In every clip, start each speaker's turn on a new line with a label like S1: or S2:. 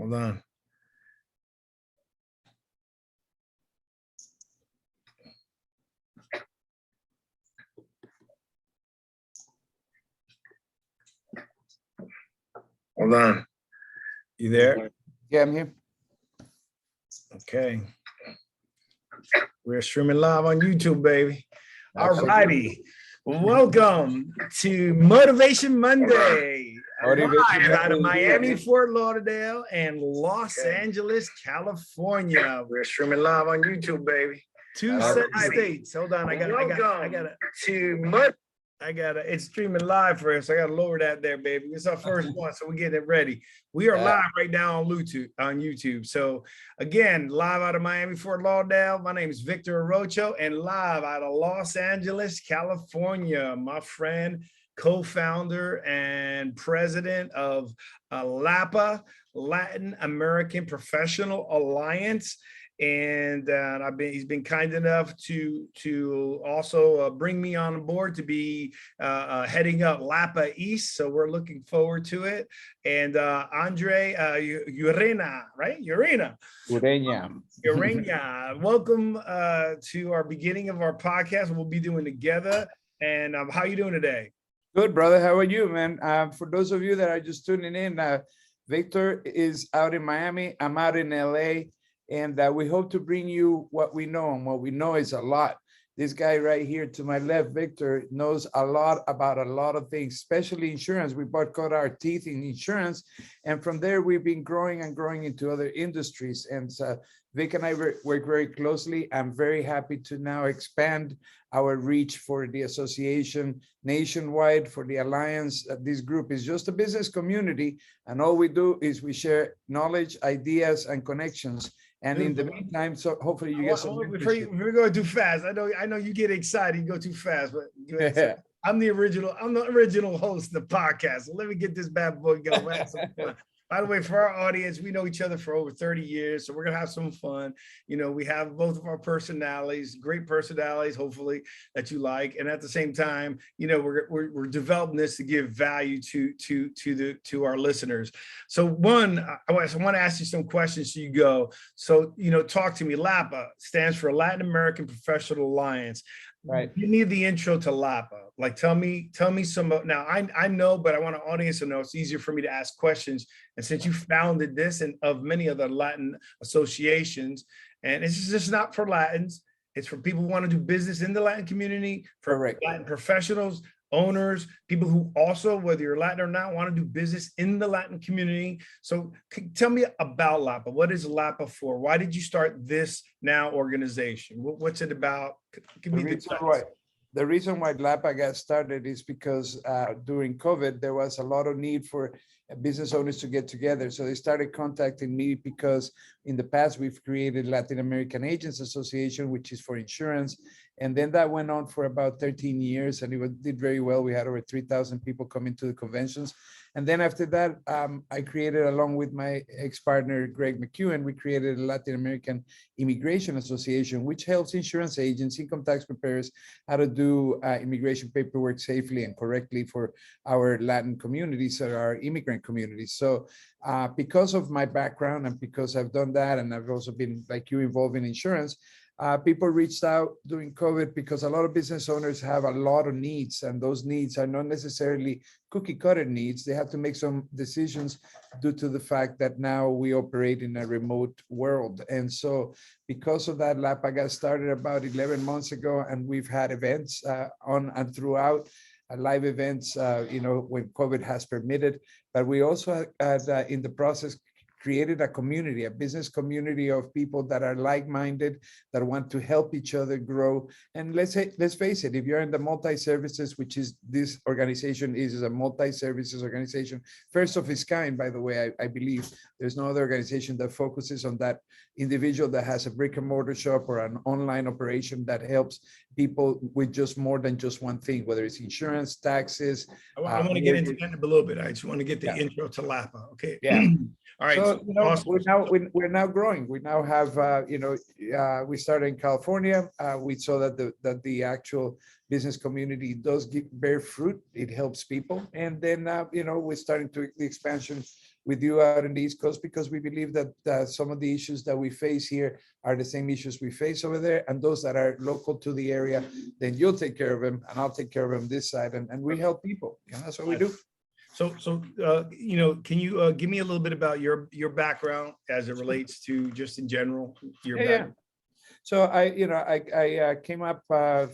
S1: Hold on. Hold on. You there?
S2: Yeah, I'm here.
S1: Okay. We're streaming live on YouTube, baby. All righty. Welcome to Motivation Monday. Live out of Miami, Fort Lauderdale, and Los Angeles, California. We're streaming live on YouTube, baby. Two states. Hold on. I got it. It's streaming live for us. I got to lower that there, baby. It's our first one, so we're getting it ready. We are live right now on YouTube. So again, live out of Miami, Fort Lauderdale. My name is Victor Arocho, and live out of Los Angeles, California. My friend, co-founder and president of LAPA, Latin American Professional Alliance. And he's been kind enough to also bring me on board to be heading up LAPA East. So we're looking forward to it. And Andre Urena, right? Urena, welcome to our beginning of our podcast. We'll be doing together. And how are you doing today?
S2: Good, brother. How are you, man? For those of you that are just tuning in, Victor is out in Miami. I'm out in LA. And we hope to bring you what we know, and what we know is a lot. This guy right here to my left, Victor, knows a lot about a lot of things, especially insurance. We both cut our teeth in insurance. And from there, we've been growing and growing into other industries. And Vic and I work very closely. I'm very happy to now expand our reach for the association nationwide, for the alliance. This group is just a business community. And all we do is we share knowledge, ideas, and connections. And in the meantime, so hopefully you get some.
S1: We're going too fast. I know you get excited, you go too fast, but I'm the original host of the podcast. So let me get this bad boy going. By the way, for our audience, we know each other for over 30 years, so we're gonna have some fun. You know, we have both of our personalities, great personalities, hopefully that you like, and at the same time, you know, we're developing this to give value to our listeners. So one, I want to ask you some questions so you go. So, you know, talk to me. LAPA stands for Latin American Professional Alliance.
S2: Right.
S1: Give me the intro to LAPA. Like, tell me some. Now, I know, but I want an audience to know. It's easier for me to ask questions. And since you founded this and of many other Latin associations, and it's just not for Latins, it's for people who want to do business in the Latin community, for Latin professionals, owners, people who also, whether you're Latin or not, want to do business in the Latin community. So tell me about LAPA. What is LAPA for? Why did you start this now organization? What's it about? Give me
S2: the reason why LAPA got started is because during COVID, there was a lot of need for business owners to get together. So they started contacting me because in the past, we've created Latin American Agents Association, which is for insurance. And then that went on for about 13 years and it did very well. We had over 3,000 people coming to the conventions. And then after that, I created, along with my ex-partner, Greg McEwen, we created a Latin American Immigration Association, which helps insurance agents, income tax preparers, how to do immigration paperwork safely and correctly for our Latin communities or our immigrant communities. So because of my background and because I've done that, and I've also been, like you, involved in insurance, people reached out during COVID because a lot of business owners have a lot of needs, and those needs are not necessarily cookie cutter needs. They have to make some decisions due to the fact that now we operate in a remote world. And so because of that, LAPA got started about 11 months ago, and we've had events on and throughout, live events, you know, when COVID has permitted. But we also had in the process created a community, a business community of people that are like-minded, that want to help each other grow. And let's face it, if you're in the multi-services, which is this organization is a multi-services organization, first of its kind, by the way, I believe there's no other organization that focuses on that individual that has a brick and mortar shop or an online operation that helps people with just more than just one thing, whether it's insurance, taxes.
S1: I want to get into that a little bit. I just want to get the intro to LAPA. Okay.
S2: Yeah.
S1: All right.
S2: So,
S1: Awesome.
S2: we're now growing. We now have, we started in California. We saw that the actual business community does bear fruit. It helps people. And then, we're starting to the expansion with you out in the East Coast, because we believe that some of the issues that we face here are the same issues we face over there. And those that are local to the area, then you'll take care of them and I'll take care of them this side. And we help people. That's what we do.
S1: So, can you give me a little bit about your background as it relates to just in general, your background?
S2: So I came up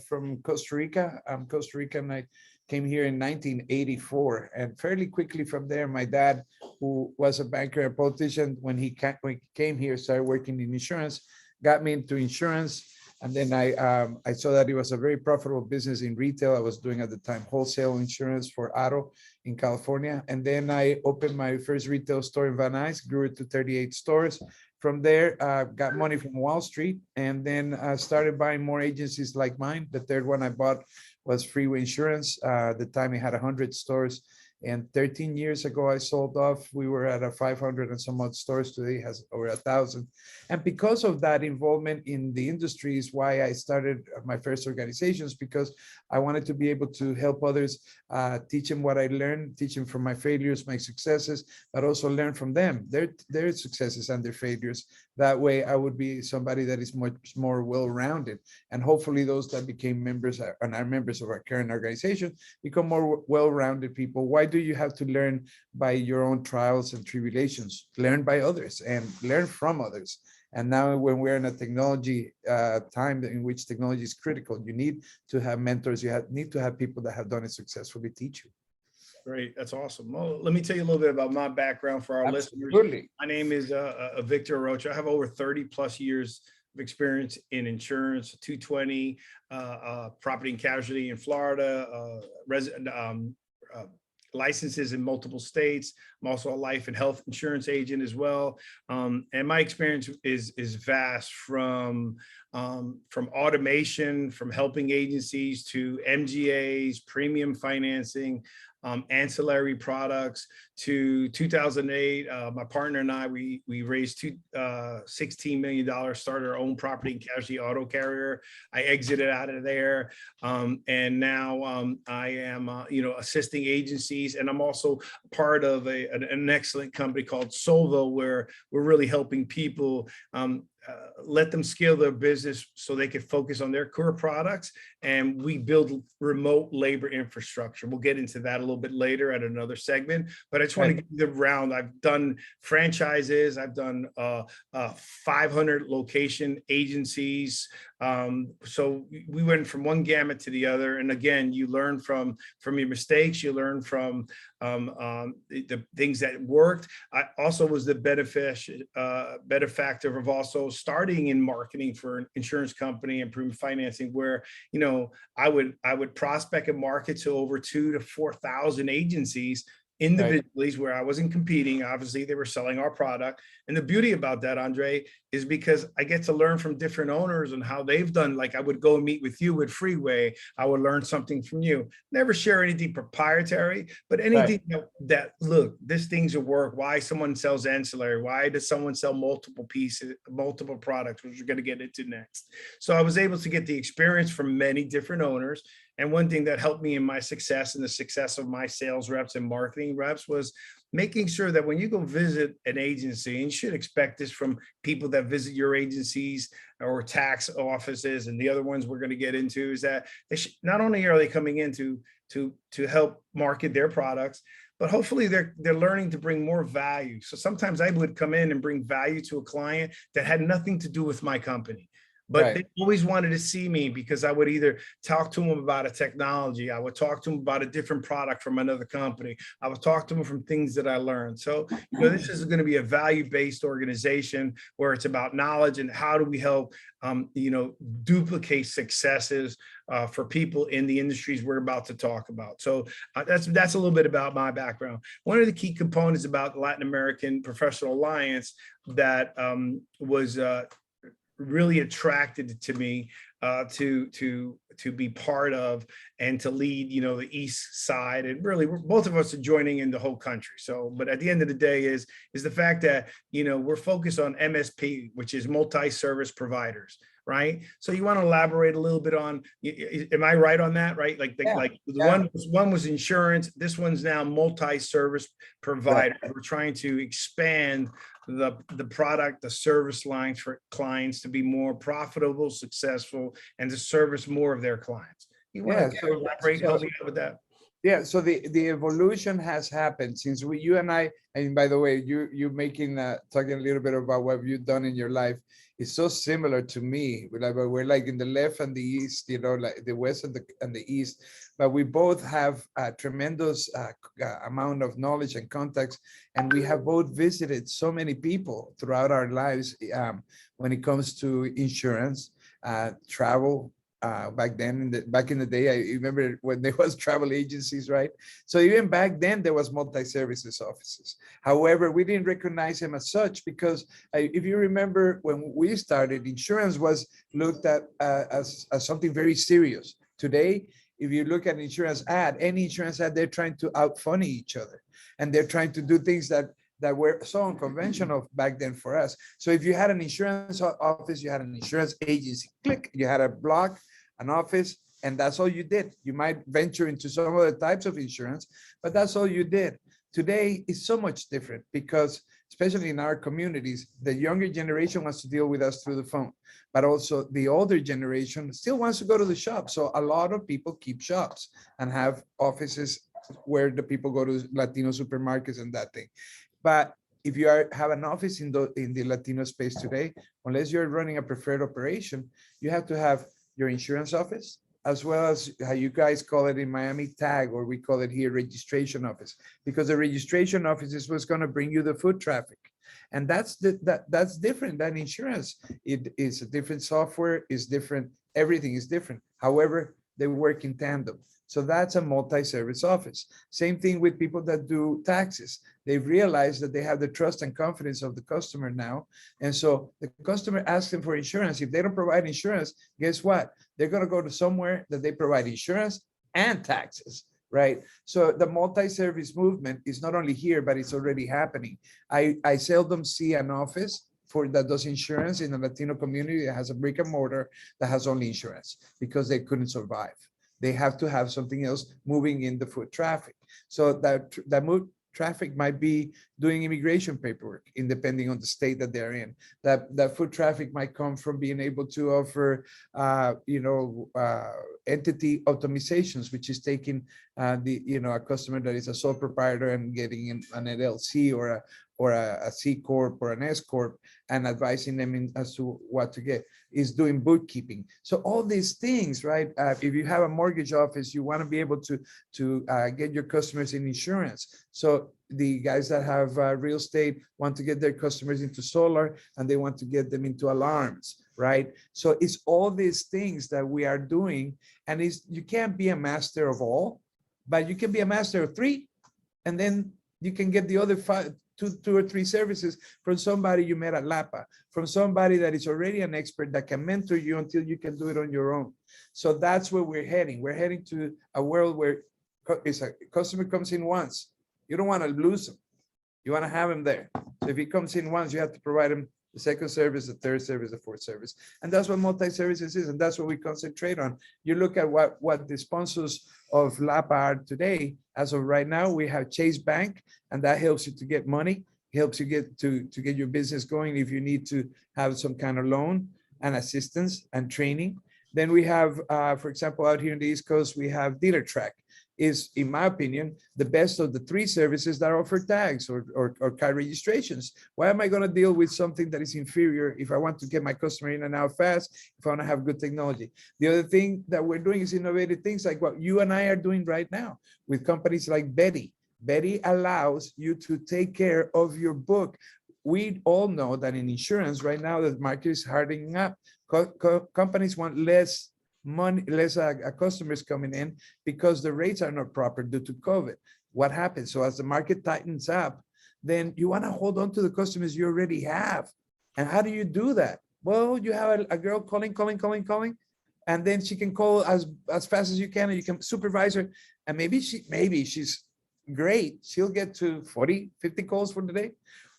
S2: from Costa Rica. I'm Costa Rican. I came here in 1984, and fairly quickly from there, my dad, who was a banker and politician, when he came here, started working in insurance, got me into insurance. And then I saw that it was a very profitable business in retail. I was doing at the time wholesale insurance for auto in California. And then I opened my first retail store in Van Nuys, grew it to 38 stores. From there, got money from Wall Street, and then started buying more agencies like mine. The third one I bought was Freeway Insurance. At the time, it had 100 stores. And 13 years ago, I sold off. We were at a 500 and some odd stores. Today has over 1,000. And because of that involvement in the industry is why I started my first organizations, because I wanted to be able to help others, teach them what I learned, teach them from my failures, my successes, but also learn from them, their successes and their failures. That way I would be somebody that is much more well-rounded. And hopefully those that became members and are members of our current organization become more well-rounded people. Why do you have to learn by your own trials and tribulations? Learn by others and learn from others. And now when we're in a technology time in which technology is critical, you need to have mentors. You need to have people that have done it successfully teach you.
S1: Great. That's awesome. Well, let me tell you a little bit about my background for our
S2: Absolutely.
S1: listeners. My name is Victor Rocha. I have over 30 plus years of experience in insurance, 220, property and casualty in Florida, licenses in multiple states. I'm also a life and health insurance agent as well. And my experience is vast, from automation, from helping agencies to MGAs, premium financing, ancillary products. To 2008, my partner and I, we raised $16 million, started our own property and casualty auto carrier. I exited out of there, and now I am assisting agencies, and I'm also part of an excellent company called Solvo, where we're really helping people let them scale their business so they can focus on their core products, and we build remote labor infrastructure. We'll get into that a little bit later at another segment, but I just want to give you the round. I've done franchises. I've done 500 location agencies. So we went from one gamut to the other. And again, you learn from your mistakes. You learn from the things that worked. I also was the benefactor of also starting in marketing for an insurance company and premium financing, where I would prospect and market to over 2,000 to 4,000 agencies individually, where I wasn't competing. Obviously, they were selling our product. And the beauty about that, Andre, is because I get to learn from different owners and how they've done. Like, I would go meet with you with Freeway. I would learn something from you. Never share anything proprietary, but anything that look, this thing's a work. Why someone sells ancillary? Why does someone sell multiple pieces, multiple products, which we're going to get into next? So I was able to get the experience from many different owners. And one thing that helped me in my success and the success of my sales reps and marketing reps was making sure that when you go visit an agency, and you should expect this from people that visit your agencies or tax offices and the other ones we're going to get into, is that they not only are they coming in to help market their products, but hopefully they're learning to bring more value. So sometimes I would come in and bring value to a client that had nothing to do with my company. But they always wanted to see me because I would either talk to them about a technology, I would talk to them about a different product from another company, I would talk to them from things that I learned. So this is going to be a value-based organization where it's about knowledge and how do we help duplicate successes for people in the industries we're about to talk about. So that's a little bit about my background. One of the key components about Latin American Professional Alliance that was really attracted to me to be part of and to lead, you know, the East Side. And really, both of us are joining in the whole country. So, but at the end of the day, is the fact that, you know, we're focused on MSP, which is multi-service providers, right? So you want to elaborate a little bit on, am I right on that, right? Like
S2: Yeah,
S1: like the
S2: yeah.
S1: one was insurance, this one's now multi-service provider. We're trying to expand the product, the service lines for clients to be more profitable, successful, and to service more of their clients. You want
S2: Yeah,
S1: to
S2: so,
S1: elaborate, help me out with that?
S2: yeah, so the evolution has happened since you and I, and by the way, you making talking a little bit about what you've done in your life is so similar to me. We're like in the left and the east, you know, like the west and the east, but we both have a tremendous amount of knowledge and contacts, and we have both visited so many people throughout our lives when it comes to insurance, travel. Back then, back in the day, I remember when there was travel agencies, right? So even back then, there was multi-services offices. However, we didn't recognize them as such because if you remember when we started, insurance was looked at as something very serious. Today, if you look at an insurance ad, any insurance ad, they're trying to out-funny each other, and they're trying to do things that were so unconventional back then for us. So if you had an insurance office, you had an insurance agency, click, you had a block, an office, and that's all you did. You might venture into some other types of insurance, but that's all you did. Today is so much different because, especially in our communities, the younger generation wants to deal with us through the phone, but also the older generation still wants to go to the shop. So a lot of people keep shops and have offices where the people go to Latino supermarkets and that thing. But if you have an office in the Latino space today, unless you're running a preferred operation, you have to have your insurance office, as well as how you guys call it in Miami, tag, or we call it here registration office, because the registration office is what's going to bring you the foot traffic. And that's that's different than insurance. It is a different software, is different, everything is different. However, they work in tandem. So that's a multi-service office. Same thing with people that do taxes. They've realized that they have the trust and confidence of the customer now. And so the customer asks them for insurance. If they don't provide insurance, guess what? They're going to go to somewhere that they provide insurance and taxes, right? So the multi-service movement is not only here, but it's already happening. I seldom see an office that does insurance in the Latino community that has a brick and mortar that has only insurance, because they couldn't survive. They have to have something else moving in the foot traffic. So that traffic might be doing immigration paperwork, depending on the state that they're in. That foot traffic might come from being able to offer, entity optimizations, which is taking a customer that is a sole proprietor and getting an LLC or a C corp or an S corp and advising them as to what to get, is doing bookkeeping. So all these things, right? If you have a mortgage office, you want to be able to get your customers in insurance. So the guys that have real estate want to get their customers into solar, and they want to get them into alarms, right? So it's all these things that we are doing, and you can't be a master of all, but you can be a master of three, and then you can get the other two or three services from somebody you met at LAPA, from somebody that is already an expert that can mentor you until you can do it on your own. So that's where we're heading. We're heading to a world where a customer comes in once. You don't want to lose him. You want to have him there. So if he comes in once, you have to provide him the second service, the third service, the fourth service. And that's what multi-services is. And that's what we concentrate on. You look at what the sponsors of LAPA are today. As of right now, we have Chase Bank, and that helps you to get money, helps you get to get your business going if you need to have some kind of loan and assistance and training. Then we have, for example, out here in the East Coast, we have Dealer Track. Is, in my opinion, the best of the three services that offer tags or car registrations. Why am I going to deal with something that is inferior if I want to get my customer in and out fast, if I want to have good technology? The other thing that we're doing is innovative things like what you and I are doing right now with companies like Betty. Betty allows you to take care of your book. We all know that in insurance right now, the market is hardening up. Companies want less money, less customers coming in because the rates are not proper due to COVID. What happens? So as the market tightens up, then you want to hold on to the customers you already have. And how do you do that? Well, you have a girl calling, and then she can call as fast as you can, and you can supervise her. And maybe she's great. She'll get to 40, 50 calls for the day.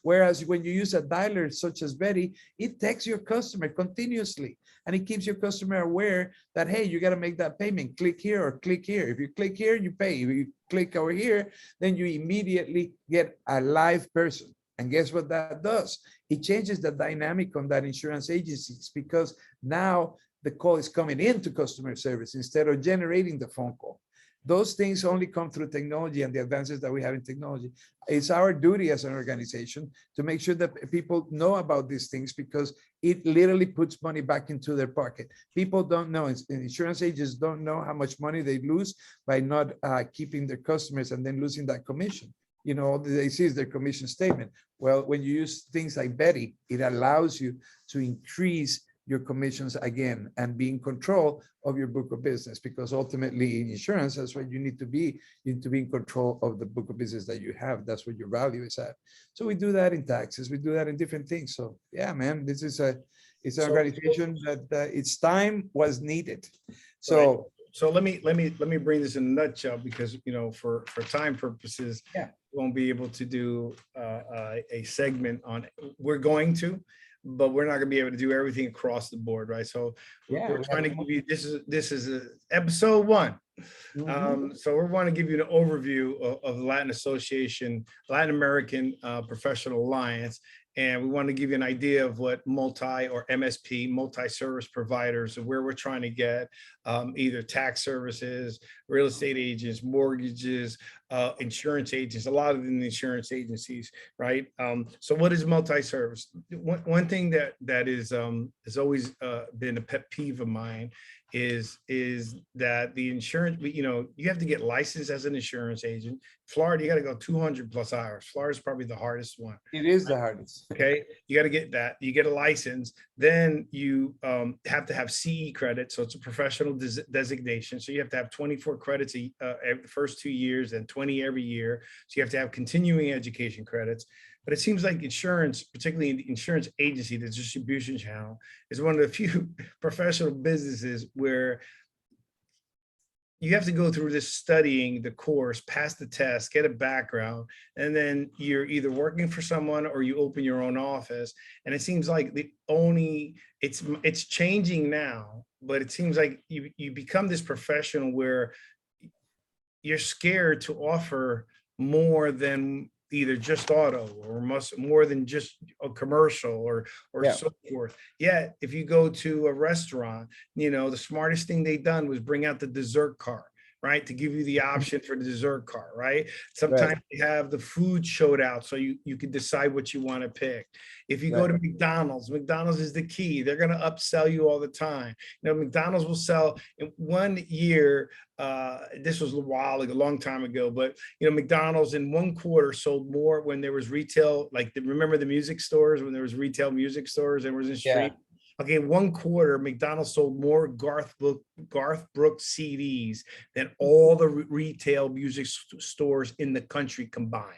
S2: Whereas when you use a dialer such as Betty, it texts your customer continuously, and it keeps your customer aware that, hey, you got to make that payment. Click here or click here. If you click here, you pay. If you click over here, then you immediately get a live person. And guess what that does? It changes the dynamic on that insurance agencies, because now the call is coming into customer service instead of generating the phone call. Those things only come through technology and the advances that we have in technology. It's our duty as an organization to make sure that people know about these things, because it literally puts money back into their pocket. People don't know, insurance agents don't know how much money they lose by not keeping their customers and then losing that commission. You know, all they see is their commission statement. Well, when you use things like Betty, it allows you to increase your commissions again and be in control of your book of business, because ultimately in insurance, that's what you need to be. You need to be in control of the book of business that you have. That's what your value is at. So we do that in taxes. We do that in different things. So yeah, man, it's an organization that its time was needed. So
S1: let me bring this in a nutshell, because for time purposes,
S2: yeah,
S1: we won't be able to do a segment on. We're going to, but we're not going to be able to do everything across the board, right? So we're trying to give you, this is episode 1. So we want to give you an overview of the Latin Association, Latin American Professional Alliance. And we want to give you an idea of what multi or MSP, multi-service providers, of where we're trying to get either tax services, real estate agents, mortgages, insurance agents, a lot of the insurance agencies, right? So what is multi-service? One thing that is has always been a pet peeve of mine is that the insurance, you have to get licensed as an insurance agent. Florida, you got to go 200 plus hours. Florida is probably the hardest one.
S2: It is the hardest.
S1: Okay, you got to get that. You get a license, then you have to have CE credit, so it's a professional designation. So you have to have 24 credits the first 2 years and 20 every year. So you have to have continuing education credits. But it seems like insurance, particularly in the insurance agency, the distribution channel, is one of the few professional businesses where you have to go through this studying the course, pass the test, get a background, and then you're either working for someone or you open your own office. And it seems like it's changing now, but it seems like you become this professional where you're scared to offer more than either just auto or more than just a commercial or so forth. Yet, if you go to a restaurant, the smartest thing they've done was bring out the dessert cart, right? To give you the option for the dessert cart, right? Sometimes they have the food showed out, so you can decide what you want to pick. If you go to McDonald's is the key. They're going to upsell you all the time. McDonald's will sell in 1 year. This was a long time ago, but McDonald's in 1 quarter sold more when there was retail, like remember the music stores, when there was retail music stores and was in street. Okay, 1 quarter, McDonald's sold more Garth Brooks CDs than all the retail music stores in the country combined,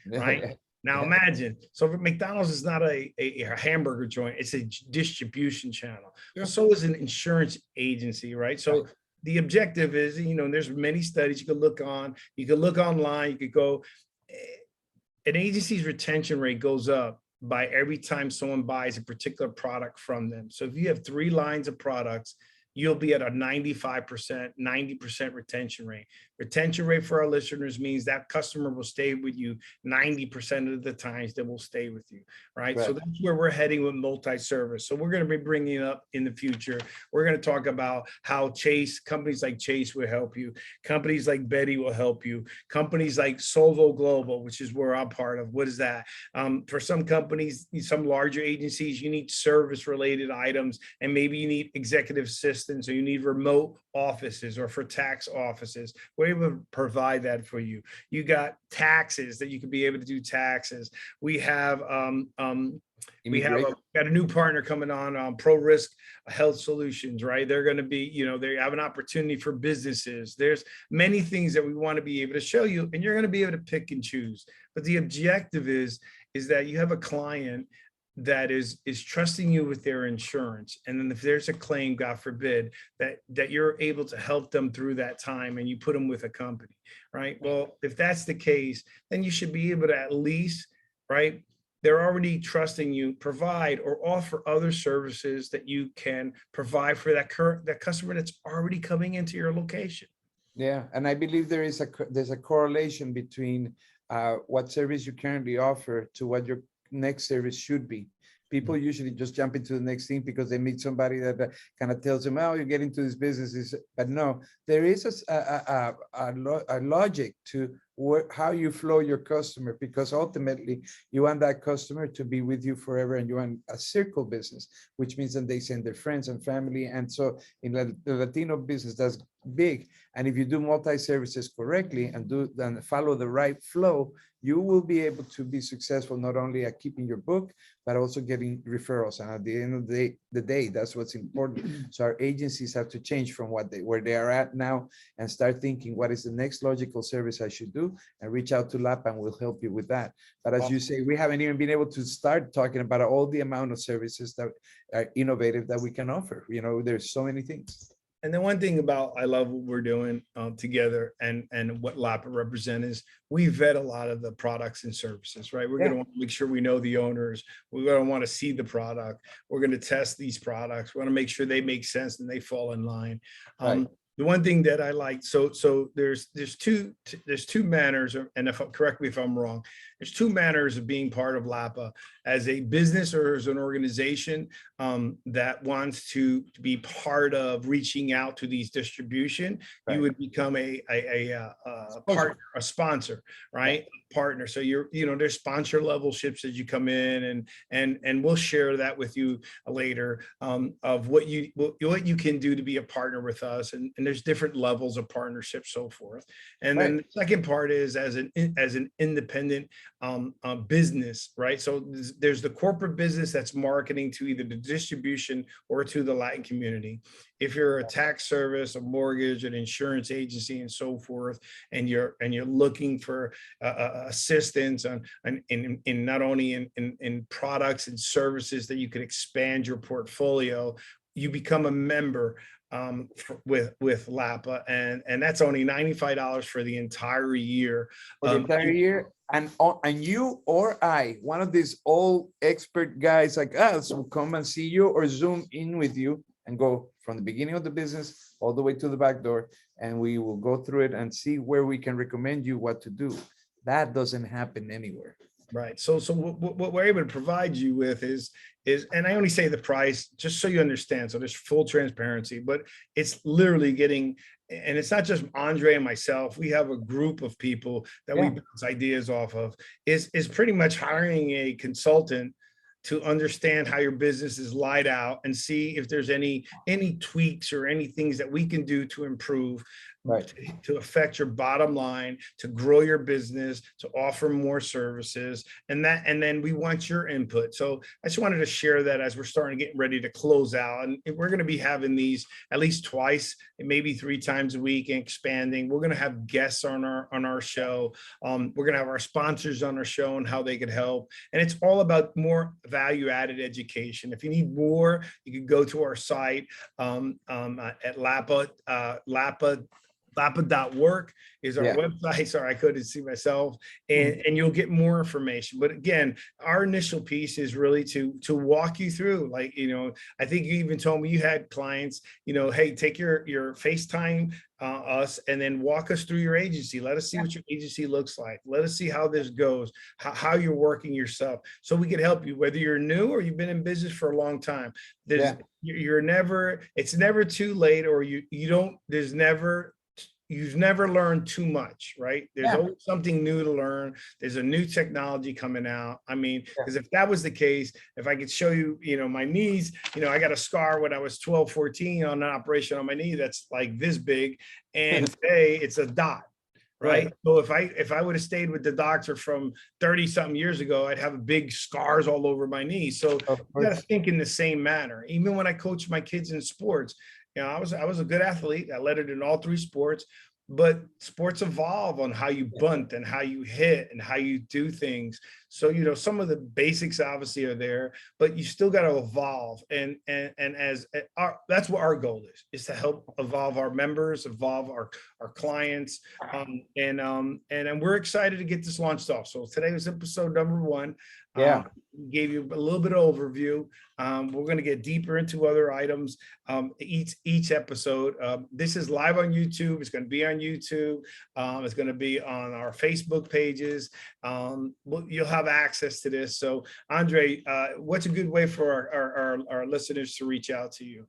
S1: right? Now imagine, so McDonald's is not a hamburger joint, it's a distribution channel. So is an insurance agency, right? So the objective is, there's many studies you could look on, you could look online, you could go, an agency's retention rate goes up by every time someone buys a particular product from them. So if you have 3 lines of products, you'll be at a 95%, 90% retention rate. Retention rate for our listeners means that customer will stay with you 90% of the times they will stay with you, right? So that's where we're heading with multi-service. So we're going to be bringing up in the future, we're going to talk about how companies like Chase will help you. Companies like Betty will help you. Companies like Solvo Global, which is where I'm part of. What is that? For some companies, some larger agencies, you need service related items, and maybe you need executive assistants, or you need remote offices, or for tax offices. We're able to provide that for you. You got taxes that you could be able to do taxes. We have got a new partner coming on, Pro Risk Health Solutions, right? They're going to be, they have an opportunity for businesses. There's many things that we want to be able to show you, and you're going to be able to pick and choose. But the objective is that you have a client that is trusting you with their insurance. And then if there's a claim, God forbid, that you're able to help them through that time and you put them with a company, right? Well, if that's the case, then you should be able to at least, right? They're already trusting you, provide or offer other services that you can provide for that customer that's already coming into your location.
S2: Yeah, and I believe there's a correlation between what service you currently offer to what your next service should be. People usually just jump into the next thing because they meet somebody that kind of tells them, "Oh, you're getting into this business." But no, there is a logic to how you flow your customer, because ultimately you want that customer to be with you forever, and you want a circle business, which means that they send their friends and family. And so in the Latino business, that's big. And if you do multi-services correctly and follow the right flow, you will be able to be successful not only at keeping your book, but also getting referrals. And at the end of the day, that's what's important. So our agencies have to change from where they are at now and start thinking, what is the next logical service I should do? And reach out to LAPA and we'll help you with that. But as you say, we haven't even been able to start talking about all the amount of services that are innovative that we can offer. There's so many things.
S1: And the one thing about I love what we're doing together and what LAPA represent is we vet a lot of the products and services, right? We're going to want to make sure we know the owners. We're going to want to see the product. We're going to test these products. We want to make sure they make sense and they fall in line.
S2: Right.
S1: The one thing that I like, so there's two manners, and correct me if I'm wrong, there's two manners of being part of LAPA as a business or as an organization that wants to be part of reaching out to these distribution. Right. You would become a partner, a sponsor, right? Partner. So there's sponsor level ships as you come in, and we'll share that with you later of what you can do to be a partner with us, and there's different levels of partnership, so forth. And then the second part is as an independent business, right? So there's the corporate business that's marketing to either the distribution or to the Latin community. If you're a tax service, a mortgage, an insurance agency, and so forth, and you're looking for assistance in not only in products and services that you could expand your portfolio, you become a member with LAPA, and that's only $95 for the entire year.
S2: For the entire year, and you or I, one of these old expert guys like us, will come and see you or Zoom in with you and go from the beginning of the business all the way to the back door, and we will go through it and see where we can recommend you what to do. That doesn't happen anywhere.
S1: Right. So what we're able to provide you with is, and I only say the price just so you understand. So there's full transparency, but it's literally getting, and it's not just Andre and myself. We have a group of people that we bounce ideas off of. Is pretty much hiring a consultant to understand how your business is laid out and see if there's any tweaks or any things that we can do to improve. Right. To affect your bottom line, to grow your business, to offer more services, and then we want your input. So I just wanted to share that as we're starting to get ready to close out, and we're going to be having these at least twice, maybe 3 times a week, and expanding. We're going to have guests on our show. We're going to have our sponsors on our show and how they could help, and it's all about more value-added education. If you need more, you can go to our site at LAPA.work is our website. Sorry, I couldn't see myself. And you'll get more information. But again, our initial piece is really to walk you through. Like, I think you even told me you had clients, hey, take your FaceTime us and then walk us through your agency. Let us see what your agency looks like. Let us see how this goes, how you're working yourself, so we can help you, whether you're new or you've been in business for a long time. It's never too late, or you've never learned too much, right? There's always something new to learn. There's a new technology coming out. I mean, because if that was the case, if I could show you, my knees, I got a scar when I was 12, 14 on an operation on my knee that's like this big, and today it's a dot. Right. So if I would have stayed with the doctor from 30 something years ago, I'd have big scars all over my knee. So you got to think in the same manner. Even when I coach my kids in sports, I was a good athlete. I led it in all 3 sports. but sports evolve on how you bunt and how you hit and how you do things. So, some of the basics obviously are there, but you still got to evolve. And as that's what our goal is to help evolve our members, evolve our clients. And we're excited to get this launched off. So today was episode number 1.
S2: Yeah.
S1: Gave you a little bit of overview. We're going to get deeper into other items each episode. This is live on YouTube. It's going to be on YouTube. It's going to be on our Facebook pages. You'll have access to this. So, Andre, what's a good way for our listeners to reach out to you?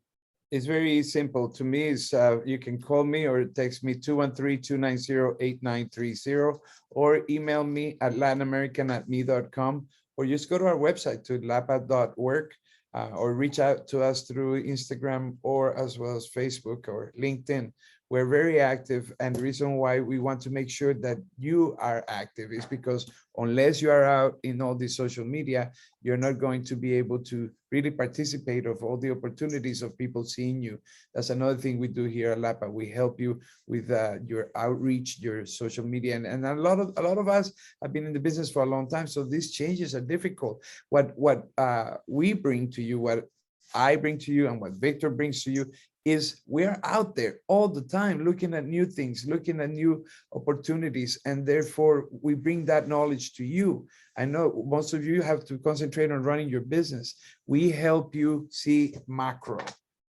S2: It's very simple. To me, is you can call me or text me 213-290-8930 or email me at latinamerican@me.com, or just go to our website to lapa.work, or reach out to us through Instagram or as well as Facebook or LinkedIn. We're very active, and the reason why we want to make sure that you are active is because unless you are out in all the social media, you're not going to be able to really participate of all the opportunities of people seeing you. That's another thing we do here at LAPA. We help you with your outreach, your social media, and a lot of us have been in the business for a long time, so these changes are difficult. What we bring to you, what I bring to you, and what Victor brings to you is we're out there all the time looking at new things, looking at new opportunities, and therefore we bring that knowledge to you. I know most of you have to concentrate on running your business. We help you see macro.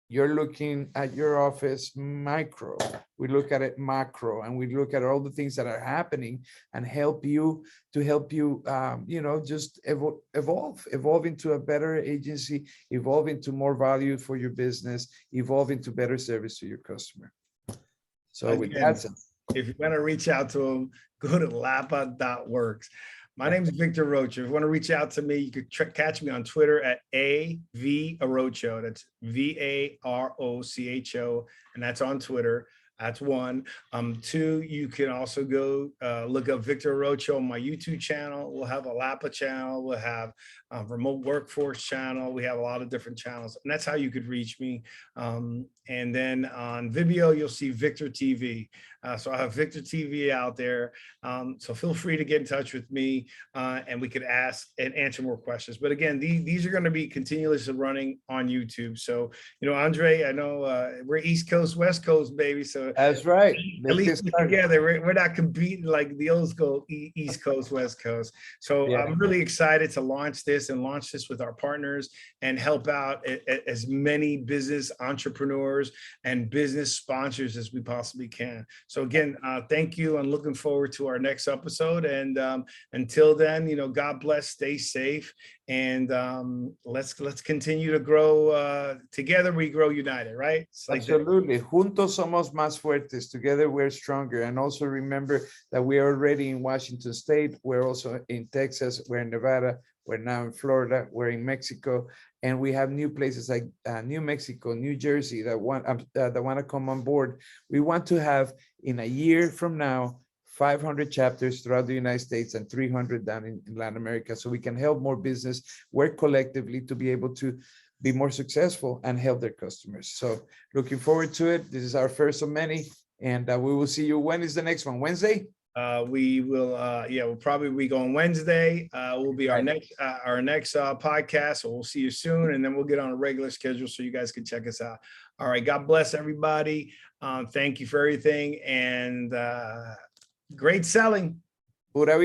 S2: You're looking at your office micro. We look at it macro, and we look at all the things that are happening and help you just evolve into a better agency, evolve into more value for your business, evolve into better service to your customer. So
S1: Again,
S2: with that said,
S1: if you want to reach out to them, go to lapa.works. My name is Victor Rocha. If you want to reach out to me, you could catch me on Twitter at AVArocho. That's VAROCHO, and that's on Twitter. That's 1. 2, you can also go look up Victor Rocha on my YouTube channel. We'll have a LAPA channel. We'll have a remote workforce channel. We have a lot of different channels, and that's how you could reach me. And then on Vimeo, you'll see Victor TV. So I have Victor TV out there. So feel free to get in touch with me, and we could ask and answer more questions. But again, these are going to be continuously running on YouTube. So, Andre, I know we're East Coast, West Coast, baby. So
S2: that's right.
S1: At least we're together. We're not competing like the old school East Coast, West Coast. So yeah. I'm really excited to launch this with our partners and help out as many business entrepreneurs and business sponsors as we possibly can. So again, thank you. I'm looking forward to our next episode. And until then, God bless, stay safe, and let's continue to grow together. We grow united, right?
S2: Absolutely. Juntos somos más fuertes. Together we're stronger. And also remember that we are already in Washington State. We're also in Texas. We're in Nevada. We're now in Florida. We're in Mexico, and we have new places like New Mexico, New Jersey that want to come on board. We want to have, in a year from now, 500 chapters throughout the United States and 300 down in Latin America, so we can help more business work collectively to be able to be more successful and help their customers. So looking forward to it. This is our first of many, and we will see you. When is the next one? Wednesday?
S1: We will, we'll probably be going Wednesday. Will be our next podcast. So we'll see you soon, and then we'll get on a regular schedule so you guys can check us out. All right. God bless everybody. Thank you for everything, and great selling. Pura vida.